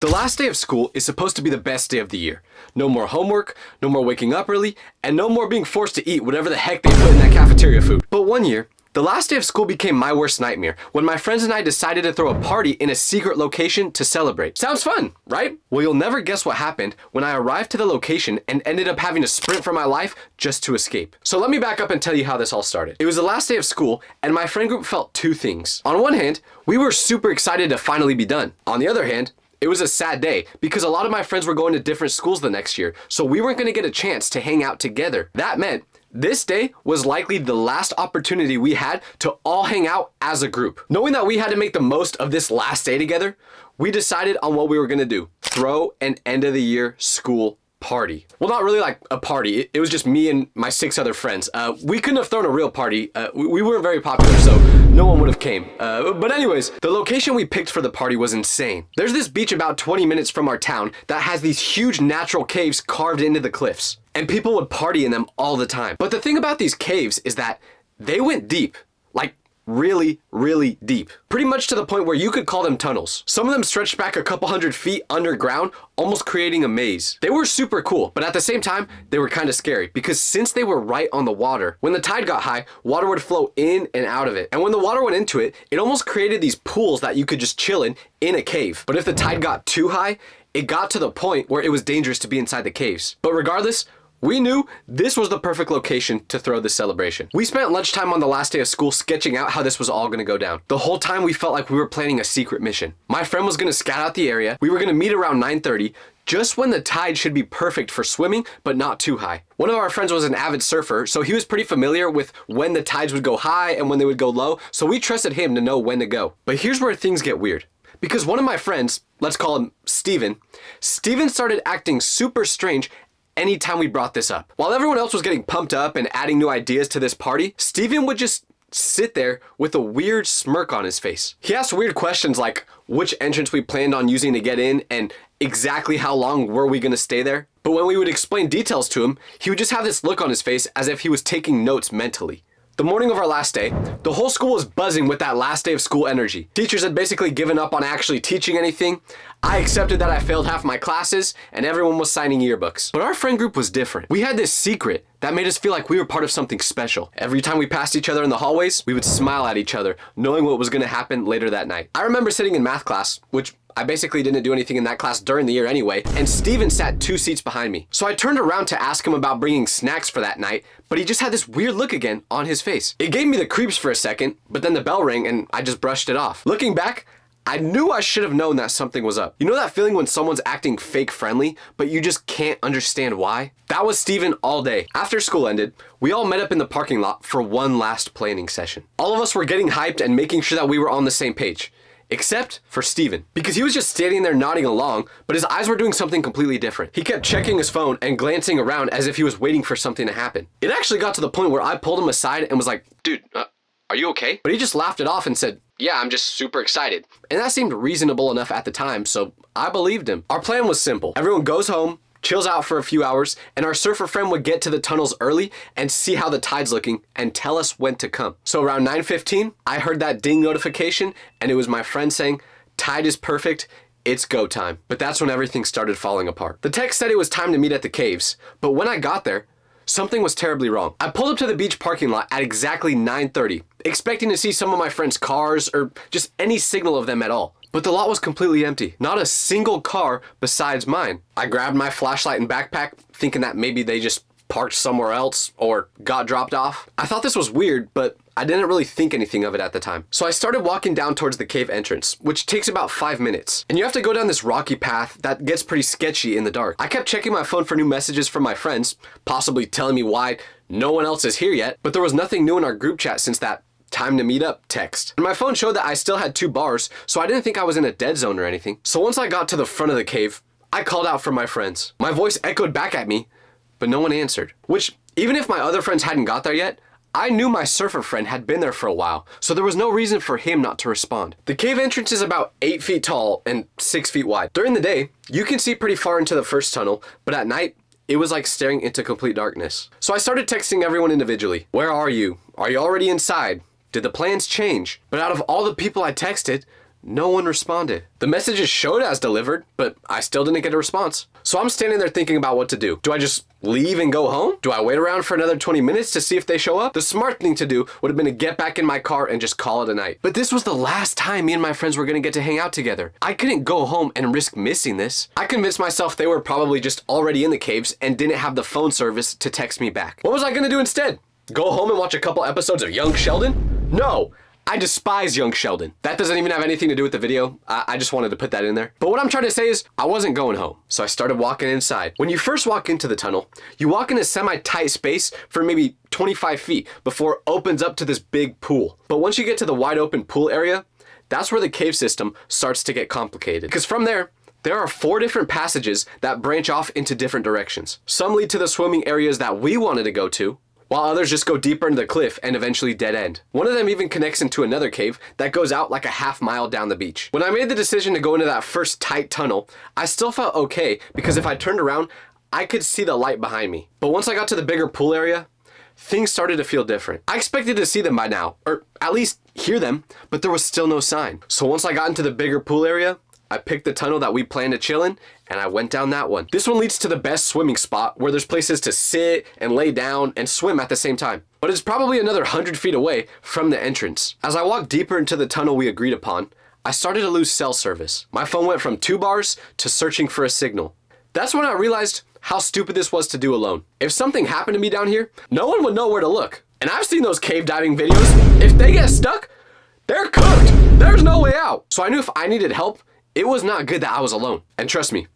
The last day of school is supposed to be the best day of the year. No more homework, no more waking up early, and no more being forced to eat whatever the heck they put in that cafeteria food. But one year, the last day of school became my worst nightmare when my friends and I decided to throw a party in a secret location to celebrate. Sounds fun, right? Well, you'll never guess what happened when I arrived to the location and ended up having to sprint for my life just to escape. So let me back up and tell you how this all started. It was the last day of school, and my friend group felt two things. On one hand, we were super excited to finally be done. On the other hand, it was a sad day because a lot of my friends were going to different schools the next year, so we weren't going to get a chance to hang out together. That meant this day was likely the last opportunity we had to all hang out as a group. Knowing that we had to make the most of this last day together, we decided on what we were going to do: throw an end of the year school party. Well, not really like a party. It was just me and my 6 other friends. We couldn't have thrown a real party. We weren't very popular, so no one would have came. But anyways, the location we picked for the party was insane. There's this beach about 20 minutes from our town that has these huge natural caves carved into the cliffs, and people would party in them all the time. But the thing about these caves is that they went deep, like really, really deep. Pretty much to the point where you could call them tunnels. Some of them stretched back a couple hundred feet underground, almost creating a maze. They were super cool, but at the same time, they were kind of scary because since they were right on the water, when the tide got high, water would flow in and out of it. And when the water went into it, it almost created these pools that you could just chill in a cave. But if the tide got too high, it got to the point where it was dangerous to be inside the caves. But regardless, we knew this was the perfect location to throw this celebration. We spent lunchtime on the last day of school sketching out how this was all gonna go down. The whole time we felt like we were planning a secret mission. My friend was gonna scout out the area. We were gonna meet around 9:30, just when the tide should be perfect for swimming, but not too high. One of our friends was an avid surfer, so he was pretty familiar with when the tides would go high and when they would go low, so we trusted him to know when to go. But here's where things get weird. Because one of my friends, let's call him Steven started acting super strange anytime we brought this up. While everyone else was getting pumped up and adding new ideas to this party, Steven would just sit there with a weird smirk on his face. He asked weird questions like which entrance we planned on using to get in and exactly how long were we gonna stay there. But when we would explain details to him, he would just have this look on his face as if he was taking notes mentally. The morning of our last day, the whole school was buzzing with that last day of school energy. Teachers had basically given up on actually teaching anything. I accepted that I failed half my classes, and everyone was signing yearbooks. But our friend group was different. We had this secret that made us feel like we were part of something special. Every time we passed each other in the hallways, we would smile at each other, knowing what was gonna happen later that night. I remember sitting in math class, which I basically didn't do anything in that class during the year anyway, and Steven sat 2 seats behind me. So I turned around to ask him about bringing snacks for that night, but he just had this weird look again on his face. It gave me the creeps for a second, but then the bell rang and I just brushed it off. Looking back, I knew I should have known that something was up. You know that feeling when someone's acting fake friendly, but you just can't understand why? That was Steven all day. After school ended, we all met up in the parking lot for one last planning session. All of us were getting hyped and making sure that we were on the same page. Except for Steven, because he was just standing there nodding along, but his eyes were doing something completely different. He kept checking his phone and glancing around as if he was waiting for something to happen. It actually got to the point where I pulled him aside and was like, dude, are you okay? But he just laughed it off and said, yeah, I'm just super excited. And that seemed reasonable enough at the time, so I believed him. Our plan was simple. Everyone goes home, chills out for a few hours, and our surfer friend would get to the tunnels early and see how the tide's looking and tell us when to come. So around 9:15, I heard that ding notification, and it was my friend saying, tide is perfect, it's go time. But that's when everything started falling apart. The text said it was time to meet at the caves, but when I got there, something was terribly wrong. I pulled up to the beach parking lot at exactly 9:30, expecting to see some of my friends' cars or just any signal of them at all. But the lot was completely empty. Not a single car besides mine. I grabbed my flashlight and backpack, thinking that maybe they just parked somewhere else or got dropped off. I thought this was weird, but I didn't really think anything of it at the time. So I started walking down towards the cave entrance, which takes about 5 minutes. And you have to go down this rocky path that gets pretty sketchy in the dark. I kept checking my phone for new messages from my friends, possibly telling me why no one else is here yet, but there was nothing new in our group chat since that time to meet up text. And my phone showed that I still had 2 bars, so I didn't think I was in a dead zone or anything. So once I got to the front of the cave, I called out for my friends. My voice echoed back at me, but no one answered. Which, even if my other friends hadn't got there yet, I knew my surfer friend had been there for a while, so there was no reason for him not to respond. The cave entrance is about 8 feet tall and 6 feet wide. During the day, you can see pretty far into the first tunnel, but at night, it was like staring into complete darkness. So I started texting everyone individually. Where are you? Are you already inside? Did the plans change? But out of all the people I texted, no one responded. The messages showed as delivered, but I still didn't get a response. So I'm standing there thinking about what to do. Do I just leave and go home? Do I wait around for another 20 minutes to see if they show up? The smart thing to do would have been to get back in my car and just call it a night. But this was the last time me and my friends were gonna get to hang out together. I couldn't go home and risk missing this. I convinced myself they were probably just already in the caves and didn't have the phone service to text me back. What was I gonna do instead? Go home and watch a couple episodes of Young Sheldon? No! I despise Young Sheldon. That doesn't even have anything to do with the video. I just wanted to put that in there. But what I'm trying to say is I wasn't going home. So I started walking inside. When you first walk into the tunnel, you walk in a semi-tight space for maybe 25 feet before it opens up to this big pool. But once you get to the wide open pool area, that's where the cave system starts to get complicated. Because from there are 4 different passages that branch off into different directions. Some lead to the swimming areas that we wanted to go to, while others just go deeper into the cliff and eventually dead end. One of them even connects into another cave that goes out like a half-mile down the beach. When I made the decision to go into that first tight tunnel, I still felt okay because if I turned around, I could see the light behind me. But once I got to the bigger pool area, things started to feel different. I expected to see them by now, or at least hear them, but there was still no sign. So once I got into the bigger pool area, I picked the tunnel that we planned to chill in, and I went down that one. This one leads to the best swimming spot where there's places to sit and lay down and swim at the same time. But it's probably another 100 feet away from the entrance. As I walked deeper into the tunnel we agreed upon, I started to lose cell service. My phone went from 2 bars to searching for a signal. That's when I realized how stupid this was to do alone. If something happened to me down here, no one would know where to look. And I've seen those cave diving videos. If they get stuck, they're cooked. There's no way out. So I knew if I needed help, it was not good that I was alone. And trust me,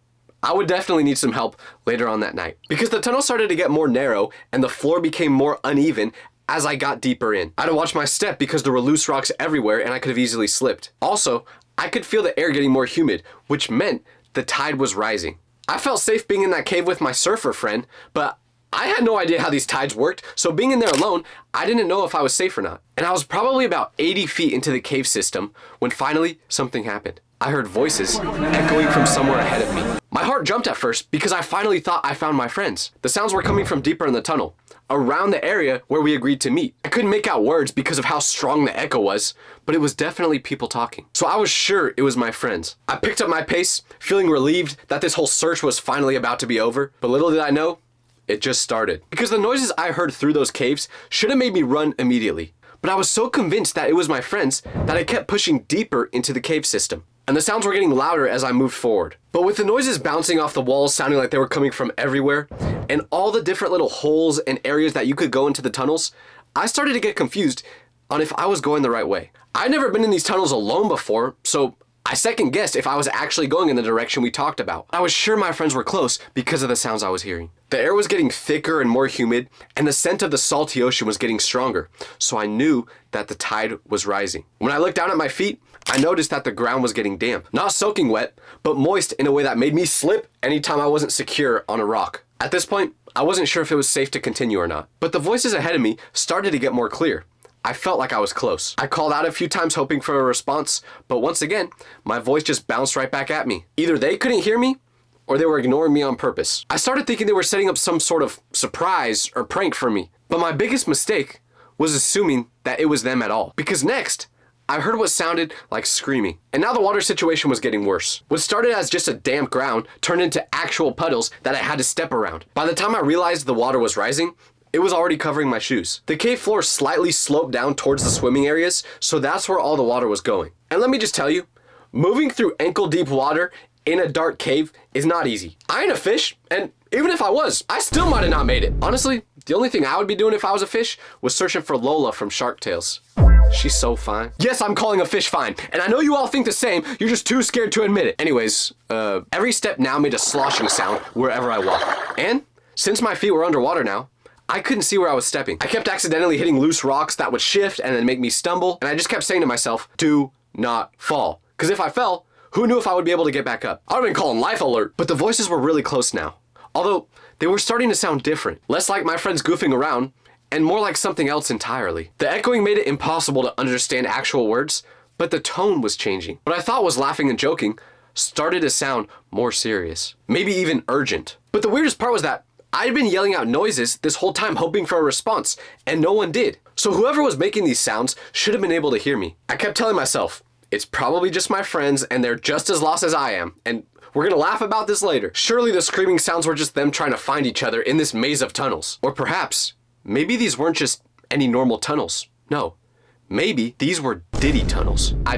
I would definitely need some help later on that night. Because the tunnel started to get more narrow and the floor became more uneven as I got deeper in. I had to watch my step because there were loose rocks everywhere and I could have easily slipped. Also, I could feel the air getting more humid, which meant the tide was rising. I felt safe being in that cave with my surfer friend, but I had no idea how these tides worked, so being in there alone, I didn't know if I was safe or not. And I was probably about 80 feet into the cave system when finally something happened. I heard voices echoing from somewhere ahead of me. My heart jumped at first because I finally thought I found my friends. The sounds were coming from deeper in the tunnel, around the area where we agreed to meet. I couldn't make out words because of how strong the echo was, but it was definitely people talking. So I was sure it was my friends. I picked up my pace, feeling relieved that this whole search was finally about to be over, but little did I know, it just started. Because the noises I heard through those caves should have made me run immediately. But I was so convinced that it was my friends that I kept pushing deeper into the cave system. And the sounds were getting louder as I moved forward. But with the noises bouncing off the walls sounding like they were coming from everywhere, and all the different little holes and areas that you could go into the tunnels, I started to get confused on if I was going the right way. I'd never been in these tunnels alone before, so I second guessed if I was actually going in the direction we talked about. I was sure my friends were close because of the sounds I was hearing. The air was getting thicker and more humid, and the scent of the salty ocean was getting stronger, so I knew that the tide was rising. When I looked down at my feet, I noticed that the ground was getting damp. Not soaking wet, but moist in a way that made me slip anytime I wasn't secure on a rock. At this point, I wasn't sure if it was safe to continue or not. But the voices ahead of me started to get more clear. I felt like I was close. I called out a few times hoping for a response, but once again, my voice just bounced right back at me. Either they couldn't hear me, or they were ignoring me on purpose. I started thinking they were setting up some sort of surprise or prank for me. But my biggest mistake was assuming that it was them at all. Because next, I heard what sounded like screaming. And now the water situation was getting worse. What started as just a damp ground turned into actual puddles that I had to step around. By the time I realized the water was rising, it was already covering my shoes. The cave floor slightly sloped down towards the swimming areas, so that's where all the water was going. And let me just tell you, moving through ankle-deep water in a dark cave is not easy. I ain't a fish, and even if I was, I still might have not made it. Honestly, the only thing I would be doing if I was a fish was searching for Lola from Shark Tales. She's so fine. Yes, I'm calling a fish fine, and I know you all think the same, you're just too scared to admit it. Anyways, every step now made a sloshing sound wherever I walked. And since my feet were underwater now, I couldn't see where I was stepping. I kept accidentally hitting loose rocks that would shift and then make me stumble, and I just kept saying to myself, do not fall. Because if I fell, who knew if I would be able to get back up? I would have been calling life alert. But the voices were really close now. Although, they were starting to sound different. Less like my friends goofing around, and more like something else entirely. The echoing made it impossible to understand actual words, but the tone was changing. What I thought was laughing and joking started to sound more serious. Maybe even urgent. But the weirdest part was that I'd been yelling out noises this whole time hoping for a response, and no one did. So whoever was making these sounds should have been able to hear me. I kept telling myself, it's probably just my friends and they're just as lost as I am. And we're gonna laugh about this later. Surely the screaming sounds were just them trying to find each other in this maze of tunnels. Or perhaps, maybe these weren't just any normal tunnels. No, maybe these were Diddy tunnels. I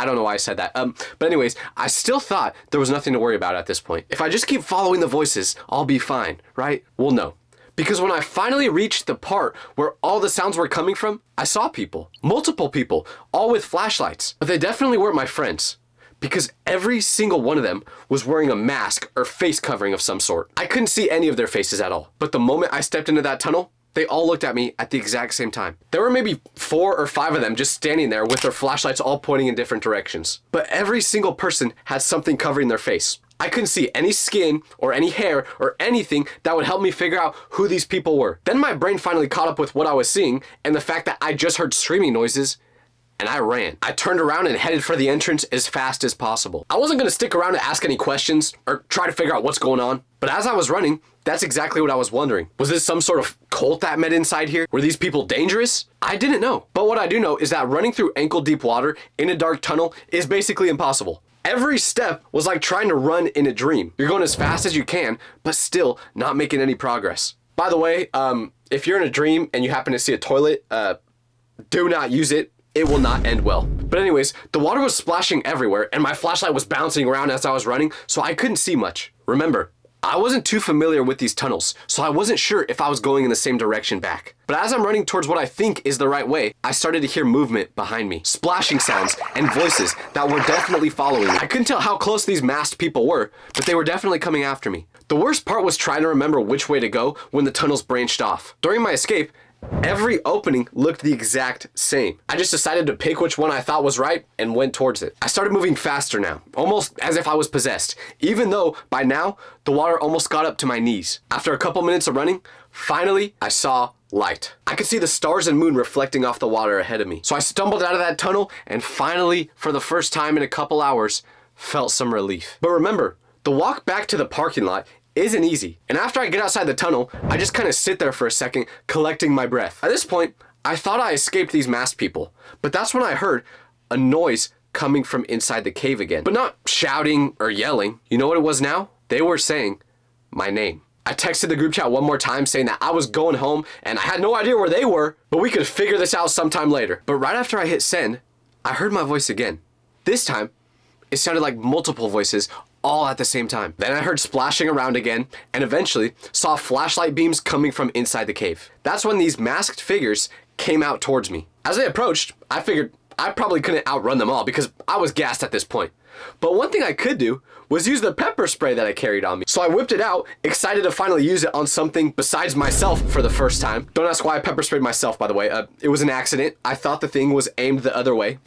don't know why I said that. But anyways, I still thought there was nothing to worry about at this point. If I just keep following the voices, I'll be fine, right? Well, no. Because when I finally reached the part where all the sounds were coming from, I saw people, multiple people, all with flashlights. But they definitely weren't my friends, because every single one of them was wearing a mask or face covering of some sort. I couldn't see any of their faces at all. But the moment I stepped into that tunnel, they all looked at me at the exact same time. There were maybe 4 or 5 of them just standing there with their flashlights all pointing in different directions. But every single person had something covering their face. I couldn't see any skin or any hair or anything that would help me figure out who these people were. Then my brain finally caught up with what I was seeing and the fact that I just heard screaming noises, and I ran. I turned around and headed for the entrance as fast as possible. I wasn't gonna stick around to ask any questions or try to figure out what's going on. But as I was running, that's exactly what I was wondering. Was this some sort of cult that met inside here? Were these people dangerous? I didn't know. But what I do know is that running through ankle-deep water in a dark tunnel is basically impossible. Every step was like trying to run in a dream. You're going as fast as you can, but still not making any progress. By the way, if you're in a dream and you happen to see a toilet, do not use it. It will not end well. But anyways, the water was splashing everywhere and my flashlight was bouncing around as I was running, so I couldn't see much. Remember, I wasn't too familiar with these tunnels, so I wasn't sure if I was going in the same direction back. But as I'm running towards what I think is the right way, I started to hear movement behind me, splashing sounds and voices that were definitely following me. I couldn't tell how close these masked people were, but they were definitely coming after me. The worst part was trying to remember which way to go when the tunnels branched off. During my escape, every opening looked the exact same. I just decided to pick which one I thought was right and went towards it. I started moving faster now, almost as if I was possessed, even though by now the water almost got up to my knees. After a couple minutes of running, finally I saw light. I could see the stars and moon reflecting off the water ahead of me. So I stumbled out of that tunnel and finally, for the first time in a couple hours, felt some relief. But remember, the walk back to the parking lot isn't easy. And after I get outside the tunnel, I just kind of sit there for a second, collecting my breath. At this point, I thought I escaped these masked people, but that's when I heard a noise coming from inside the cave again. But not shouting or yelling. You know what it was now? They were saying my name. I texted the group chat one more time saying that I was going home and I had no idea where they were, but we could figure this out sometime later. But right after I hit send, I heard my voice again. This time, it sounded like multiple voices all at the same time. Then I heard splashing around again and eventually saw flashlight beams coming from inside the cave. That's when these masked figures came out towards me. As they approached, I figured I probably couldn't outrun them all because I was gassed at this point. But one thing I could do was use the pepper spray that I carried on me. So I whipped it out, excited to finally use it on something besides myself for the first time. Don't ask why I pepper sprayed myself, by the way. It was an accident. I thought the thing was aimed the other way.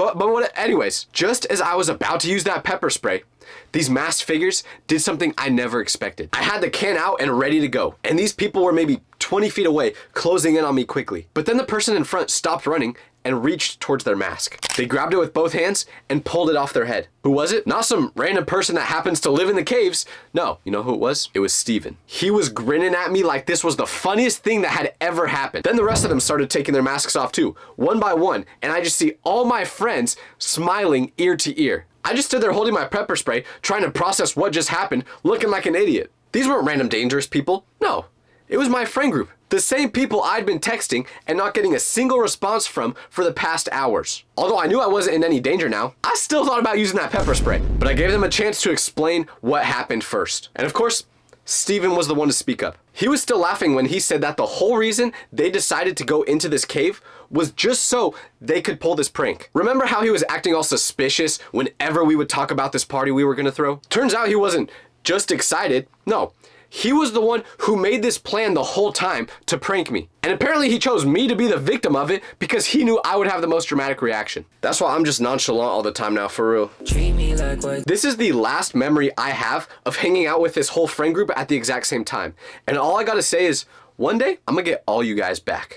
Anyways, just as I was about to use that pepper spray, these masked figures did something I never expected. I had the can out and ready to go, and these people were maybe 20 feet away, closing in on me quickly. But then the person in front stopped running and reached towards their mask. They grabbed it with both hands and pulled it off their head. Who was it? Not some random person that happens to live in the caves. No, you know who it was? It was Steven. He was grinning at me like this was the funniest thing that had ever happened. Then the rest of them started taking their masks off too, one by one, and I just see all my friends smiling ear to ear. I just stood there holding my pepper spray, trying to process what just happened, looking like an idiot. These weren't random dangerous people. No, it was my friend group. The same people I'd been texting and not getting a single response from for the past hours. Although I knew I wasn't in any danger now, I still thought about using that pepper spray. But I gave them a chance to explain what happened first. And of course, Steven was the one to speak up. He was still laughing when he said that the whole reason they decided to go into this cave was just so they could pull this prank. Remember how he was acting all suspicious whenever we would talk about this party we were gonna throw? Turns out he wasn't just excited. No, he was the one who made this plan the whole time to prank me. And apparently he chose me to be the victim of it because he knew I would have the most dramatic reaction. That's why I'm just nonchalant all the time now, for real. Treat me like what? This is the last memory I have of hanging out with this whole friend group at the exact same time. And all I gotta say is, one day, I'm gonna get all you guys back.